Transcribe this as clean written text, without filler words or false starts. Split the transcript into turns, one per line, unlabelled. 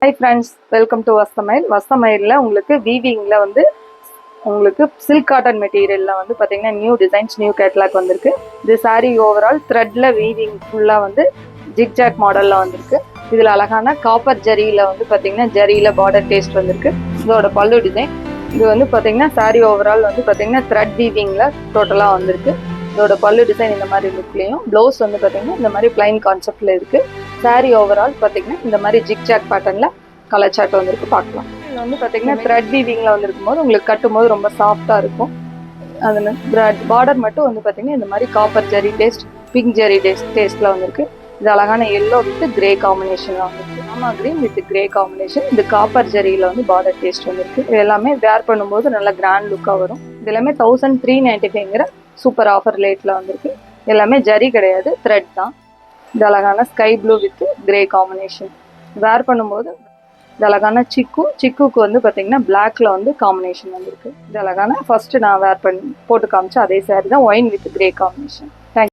Hi friends, welcome to Vasthamayil. வஸ்தமயிலில் உங்களுக்கு வீவிங்கில் வந்து உங்களுக்கு சில்க் காட்டன் மெட்டீரியலில் வந்து பார்த்தீங்கன்னா நியூ டிசைன்ஸ், நியூ கேட்லாக் வந்திருக்கு. இது சாரீ ஓவரால் த்ரெட்டில் வீவிங் ஃபுல்லாக வந்து ஜிக்ஜாக் மாடலில் வந்திருக்கு. இதில் அழகான காப்பர் ஜரியில் வந்து பார்த்தீங்கன்னா ஜரியில் பார்டர் டேஸ்ட் வந்திருக்கு. இதோட பல்லு டிசைன் இது வந்து பார்த்தீங்கன்னா சாரீ ஓவரால் வந்து பார்த்தீங்கன்னா த்ரெட் வீவிங்கில் டோட்டலாக வந்திருக்கு. இதோட பல்லு டிசைன் இந்த மாதிரி லுக்லேயும், ப்ளவுஸ் வந்து பார்த்தீங்கன்னா இந்த மாதிரி பிளைன் கான்செப்டில் இருக்குது. சாரீ ஓவரால் பார்த்தீங்கன்னா இந்த மாதிரி ஜிக்ஜாக் பேட்டர்னில் கலர் சார்ட் வந்துருக்கு. பார்க்கலாம். இதில் வந்து பார்த்தீங்கன்னா த்ரெட் வீவிங்கில் வந்துருக்கும் போது உங்களுக்கு கட்டும் போது ரொம்ப சாஃப்டாக இருக்கும். அதில் பார்டர் மட்டும் வந்து பார்த்தீங்கன்னா இந்த மாதிரி காப்பர் ஜெரி டேஸ்ட், பிங்க் ஜெரி டேஸ்ட்டில் வந்துருக்கு. இது அழகான எல்லோ வித் கிரே காம்பினேஷனில் வந்துருக்கு. ஆமா, கிரீன் வித் கிரே காம்பினேஷன். இது காப்பர் ஜெரியில் வந்து பார்டர் டேஸ்ட் வந்துருக்கு. இது எல்லாமே வேர் பண்ணும்போது நல்ல கிராண்ட் லுக்காக வரும். இது எல்லாமே 1395ங்கிற சூப்பர் ஆஃபர் ரேட்டில் வந்துருக்கு. எல்லாமே ஜரி கிடையாது, த்ரெட் தான். இது அழகான sky blue with grey combination. Wear பண்ணும்போது இது அழகான சிக்குக்கு வந்து பார்த்தீங்கன்னா பிளாக்ல வந்து காம்பினேஷன் வந்துருக்கு. இது அழகான ஃபர்ஸ்ட் நான் வேர் பண்ணி போட்டு காமிச்சேன் அதே சாரி தான், ஒயின் வித் கிரே காம்பினேஷன்.